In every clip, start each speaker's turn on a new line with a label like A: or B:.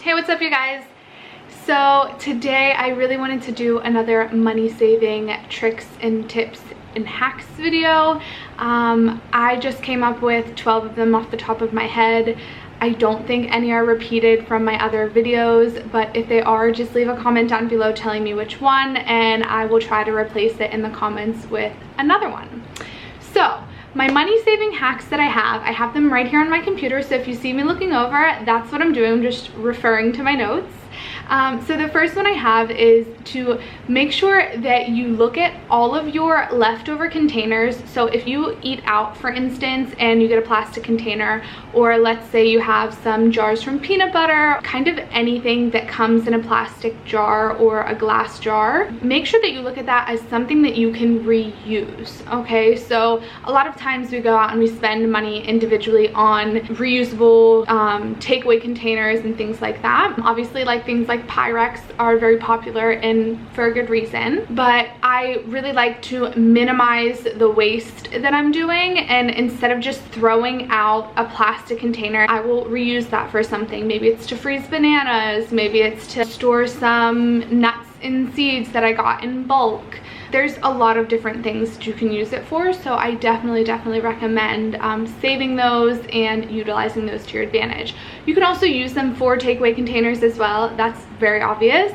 A: Hey, what's up you guys? So today I really wanted to do another money saving tricks and tips and hacks video. I just came up with 12 of them off the top of my head. I don't think any are repeated from my other videos, but if they are, just leave a comment down below telling me which one and I will try to replace it in the comments with another one. So my money saving hacks that I have them right here on my computer, so if you see me looking over, that's what I'm doing. I'm just referring to my notes. So the first one I have is to make sure that you look at all of your leftover containers. So if you eat out, for instance, and you get a plastic container, or let's say you have some jars from peanut butter, kind of anything that comes in a plastic jar or a glass jar, make sure that you look at that as something that you can reuse, okay? So a lot of times we go out and we spend money individually on reusable takeaway containers and things like that. Obviously, like things like Pyrex are very popular and for a good reason, but I really like to minimize the waste that I'm doing, and instead of just throwing out a plastic container, I will reuse that for something. Maybe it's to freeze bananas, maybe it's to store some nuts and seeds that I got in bulk. There's a lot of different things that you can use it for, so I definitely recommend saving those and utilizing those to your advantage. You can also use them for takeaway containers as well. That's very obvious.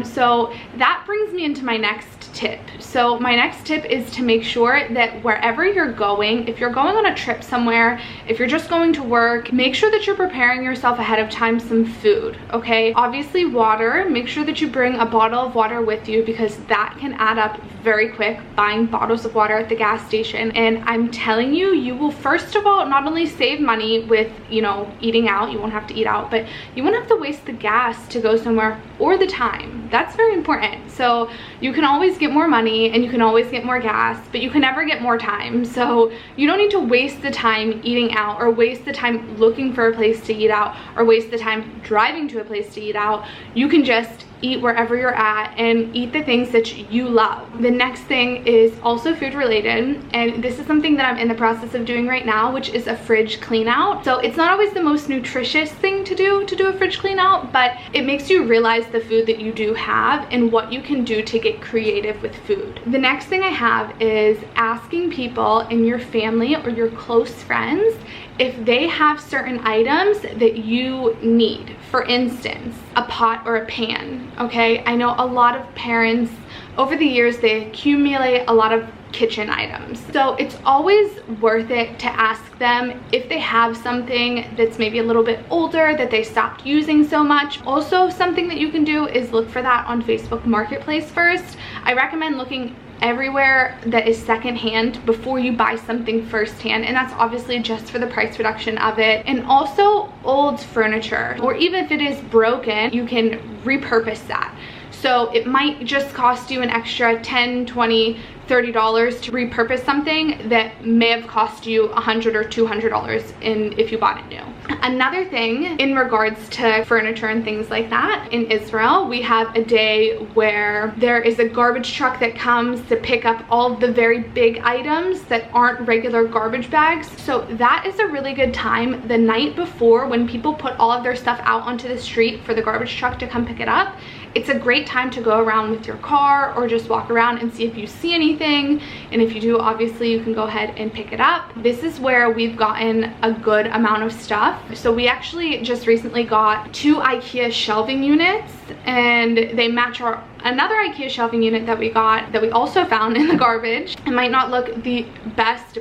A: So that brings me into my next tip. So my next tip is to make sure that wherever you're going, if you're going on a trip somewhere, if you're just going to work, make sure that you're preparing yourself ahead of time some food, okay? Obviously water, make sure that you bring a bottle of water with you, because that can add up very quick, buying bottles of water at the gas station. And I'm telling you, you will first of all not only save money with, you know, eating out, you won't have to eat out, but you won't have to waste the gas to go somewhere or the time. That's very important. So you can always get more money and you can always get more gas, but you can never get more time. So you don't need to waste the time eating out, or waste the time looking for a place to eat out, or waste the time driving to a place to eat out. You can just eat wherever you're at and eat the things that you love. The next thing is also food related, and this is something that I'm in the process of doing right now, which is a fridge clean out. So it's not always the most nutritious thing to do a fridge clean out, but it makes you realize the food that you do have and what you can do to get creative with food. The next thing I have is asking people in your family or your close friends if they have certain items that you need. For instance, a pot or a pan, okay? I know a lot of parents, over the years, they accumulate a lot of kitchen items. So it's always worth it to ask them if they have something that's maybe a little bit older that they stopped using so much. Also, something that you can do is look for that on Facebook Marketplace first. I recommend looking everywhere that is secondhand before you buy something firsthand, and that's obviously just for the price reduction of it. And also old furniture, or even if it is broken, you can repurpose that. So it might just cost you an extra $10, $20, $30 to repurpose something that may have cost you $100 or $200 if you bought it new. Another thing in regards to furniture and things like that, in Israel, we have a day where there is a garbage truck that comes to pick up all of the very big items that aren't regular garbage bags. So that is a really good time the night before, when people put all of their stuff out onto the street for the garbage truck to come pick it up. It's a great time to go around with your car or just walk around and see if you see anything. And if you do, obviously you can go ahead and pick it up. This is where we've gotten a good amount of stuff. So we actually just recently got 2 IKEA shelving units, and they match our another IKEA shelving unit that we got that we also found in the garbage. It might not look the best,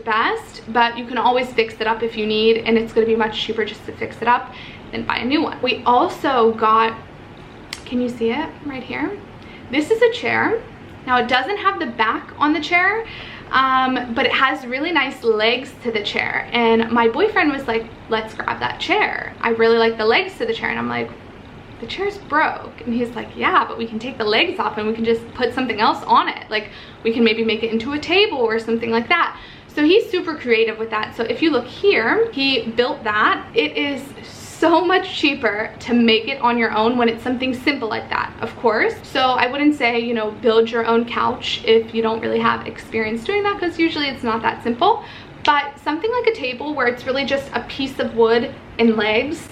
A: but you can always fix it up if you need, and it's going to be much cheaper just to fix it up than buy a new one. We also got, can you see it right here? This is a chair. Now it doesn't have the back on the chair, but it has really nice legs to the chair. And my boyfriend was like, let's grab that chair. I really like the legs to the chair. And I'm like, the chair's broke. And he's like, yeah, but we can take the legs off and we can just put something else on it. Like, we can maybe make it into a table or something like that. So he's super creative with that. So if you look here, he built that. It is so much cheaper to make it on your own when it's something simple like that, of course. So I wouldn't say, you know, build your own couch if you don't really have experience doing that, because usually it's not that simple. But something like a table where it's really just a piece of wood and legs,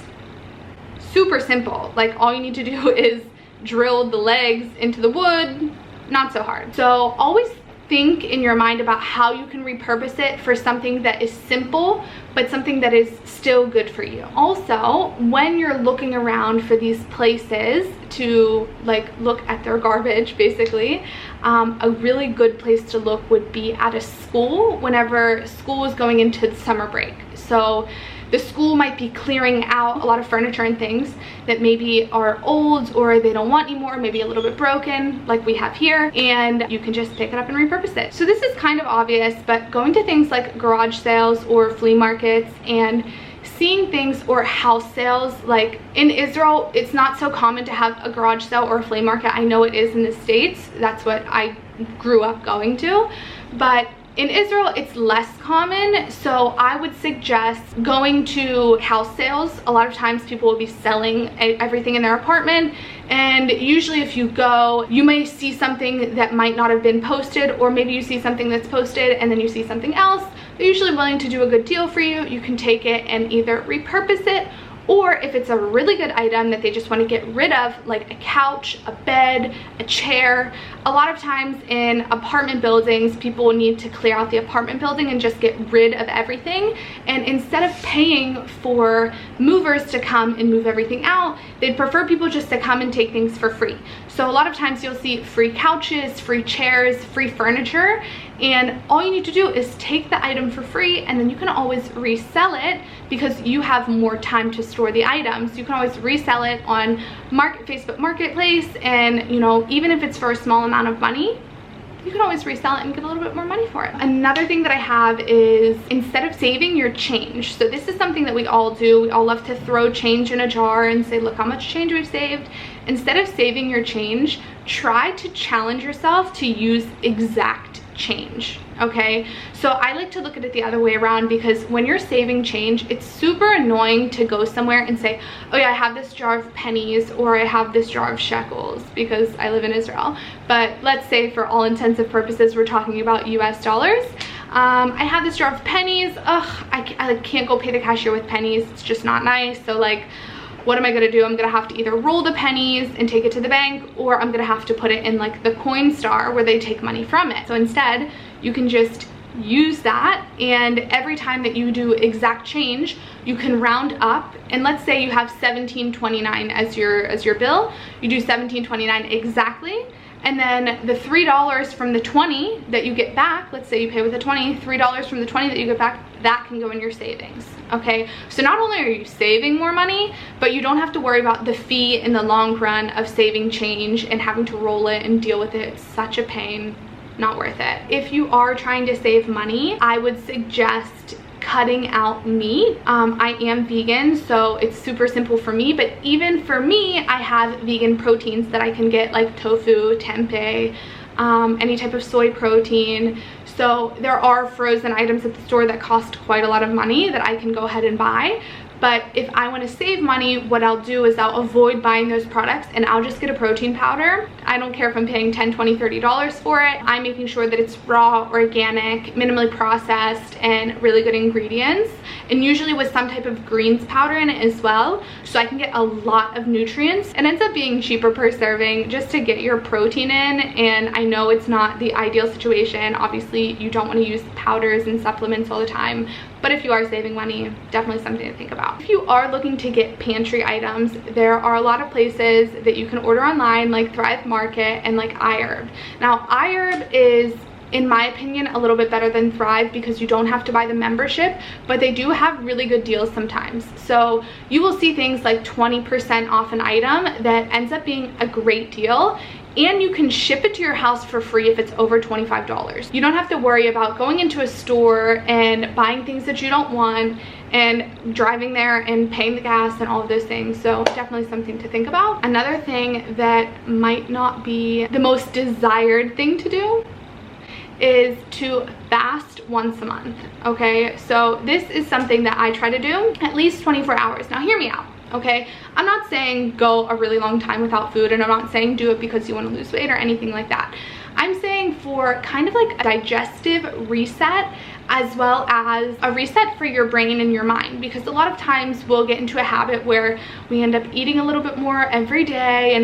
A: super simple. Like all you need to do is drill the legs into the wood, not so hard. So always think in your mind about how you can repurpose it for something that is simple but something that is still good for you. Also, when you're looking around for these places to like look at their garbage basically, a really good place to look would be at a school whenever school is going into the summer break. So the school might be clearing out a lot of furniture and things that maybe are old or they don't want anymore, maybe a little bit broken like we have here, and you can just pick it up and repurpose it. So this is kind of obvious, but going to things like garage sales or flea markets and seeing things or house sales, like in Israel, it's not so common to have a garage sale or a flea market. I know it is in the States. That's what I grew up going to, but in Israel, it's less common, so I would suggest going to house sales. A lot of times people will be selling everything in their apartment, and usually if you go, you may see something that might not have been posted, or maybe you see something that's posted and then you see something else. They're usually willing to do a good deal for you. You can take it and either repurpose it, or if it's a really good item that they just want to get rid of, like a couch, a bed, a chair. A lot of times in apartment buildings, people will need to clear out the apartment building and just get rid of everything. And instead of paying for movers to come and move everything out, they'd prefer people just to come and take things for free. So a lot of times you'll see free couches, free chairs, free furniture, and all you need to do is take the item for free, and then you can always resell it because you have more time to store the items. You can always resell it on Facebook Marketplace, and you know, even if it's for a small amount of money, you can always resell it and get a little bit more money for it. Another thing that I have is, instead of saving your change, so this is something that we all do. We all love to throw change in a jar and say, look how much change we've saved. Instead of saving your change, try to challenge yourself to use exact change. Okay, so I like to look at it the other way around, because when you're saving change, it's super annoying to go somewhere and say, oh yeah, I have this jar of pennies, or I have this jar of shekels, because I live in Israel. But let's say for all intensive purposes we're talking about US dollars. I have this jar of pennies. Ugh, I can't go pay the cashier with pennies. It's just not nice. So like, what am I gonna do? I'm gonna have to either roll the pennies and take it to the bank, or I'm gonna have to put it in like the Coinstar where they take money from it. So instead, you can just use that, and every time that you do exact change, you can round up. And let's say you have $17.29 as your bill. You do $17.29 exactly, and then the $3 from the 20 that you get back, let's say you pay with a 20, $3 from the 20 that you get back, that can go in your savings. Okay, so not only are you saving more money, but you don't have to worry about the fee in the long run of saving change and having to roll it and deal with it. It's such a pain. Not worth it. If you are trying to save money, I would suggest cutting out meat. I am vegan, so it's super simple for me, but even for me, I have vegan proteins that I can get, like tofu, tempeh, any type of soy protein. So there are frozen items at the store that cost quite a lot of money that I can go ahead and buy. But if I want to save money, what I'll do is I'll avoid buying those products, and I'll just get a protein powder. I don't care if I'm paying $10, $20, $30 for it. I'm making sure that it's raw, organic, minimally processed, and really good ingredients, and usually with some type of greens powder in it as well, so I can get a lot of nutrients. It ends up being cheaper per serving just to get your protein in, and I know it's not the ideal situation. Obviously, you don't want to use powders and supplements all the time, but if you are saving money, definitely something to think about. If you are looking to get pantry items, there are a lot of places that you can order online, like Thrive Market and like iHerb. Now, iHerb is, in my opinion, a little bit better than Thrive because you don't have to buy the membership, but they do have really good deals sometimes. So you will see things like 20% off an item that ends up being a great deal, and you can ship it to your house for free if it's over $25. You don't have to worry about going into a store and buying things that you don't want and driving there and paying the gas and all of those things. So definitely something to think about. Another thing that might not be the most desired thing to do is to fast once a month. Okay, so this is something that I try to do at least 24 hours. Now hear me out. Okay, I'm not saying go a really long time without food, and I'm not saying do it because you want to lose weight or anything like that. I'm saying for kind of like a digestive reset, as well as a reset for your brain and your mind, because a lot of times we'll get into a habit where we end up eating a little bit more every day,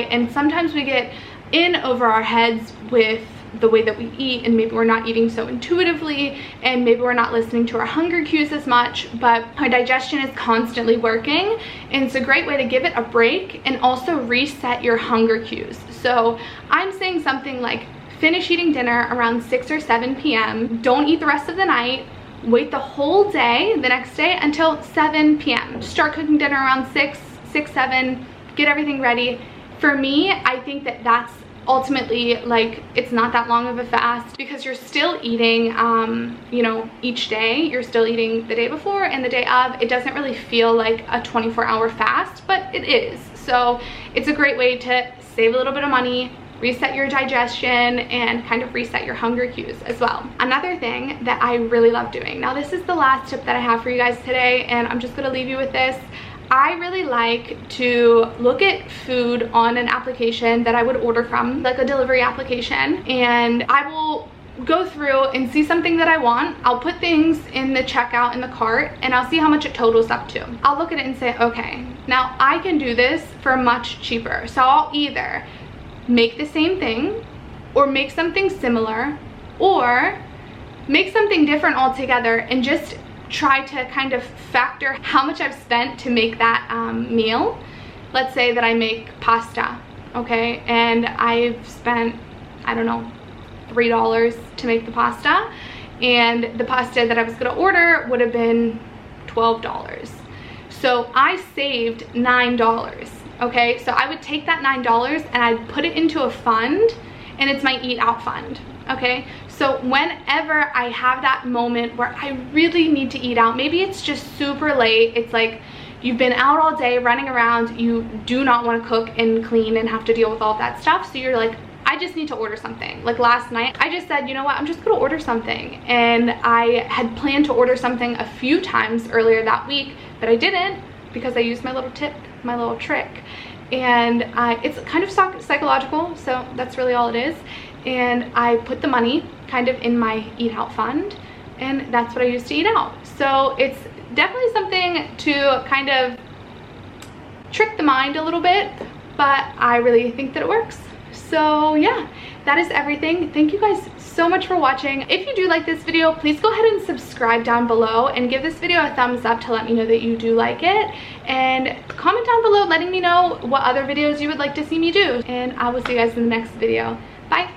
A: and sometimes we get in over our heads with the way that we eat, and maybe we're not eating so intuitively, and maybe we're not listening to our hunger cues as much, but our digestion is constantly working, and it's a great way to give it a break and also reset your hunger cues. So I'm saying something like finish eating dinner around 6 or 7 p.m. Don't eat the rest of the night. Wait the whole day, the next day, until 7 p.m. Start cooking dinner around 6, 7, get everything ready. For me, I think that that's ultimately, like, it's not that long of a fast, because you're still eating, you know, each day. You're still eating the day before and the day of. It doesn't really feel like a 24-hour fast, but it is. So it's a great way to save a little bit of money, reset your digestion, and kind of reset your hunger cues as well. Another thing that I really love doing, now this is the last tip that I have for you guys today, and I'm just gonna leave you with this. I really like to look at food on an application that I would order from, like a delivery application, and I will go through and see something that I want. I'll put things in the checkout in the cart, and I'll see how much it totals up to. I'll look at it and say, okay, now I can do this for much cheaper. So I'll either make the same thing, or make something similar, or make something different altogether, and just try to kind of factor how much I've spent to make that meal. Let's say that I make pasta, okay, and I've spent, I don't know, $3 to make the pasta, and the pasta that I was gonna order would have been $12. So I saved $9, okay? So I would take that $9 and I'd put it into a fund, and it's my eat out fund, okay? So whenever I have that moment where I really need to eat out, maybe it's just super late, it's like you've been out all day running around, you do not want to cook and clean and have to deal with all that stuff, so you're like, I just need to order something. Like last night, I just said, you know what, I'm just gonna order something. And I had planned to order something a few times earlier that week, but I didn't, because I used my little tip, my little trick. And it's kind of psychological, so that's really all it is. And I put the money kind of in my eat out fund, and that's what I used to eat out. So it's definitely something to kind of trick the mind a little bit, but I really think that it works. So yeah, that is everything. Thank you guys so much for watching. If you do like this video, please go ahead and subscribe down below, and give this video a thumbs up to let me know that you do like it, and comment down below letting me know what other videos you would like to see me do, and I will see you guys in the next video. Bye.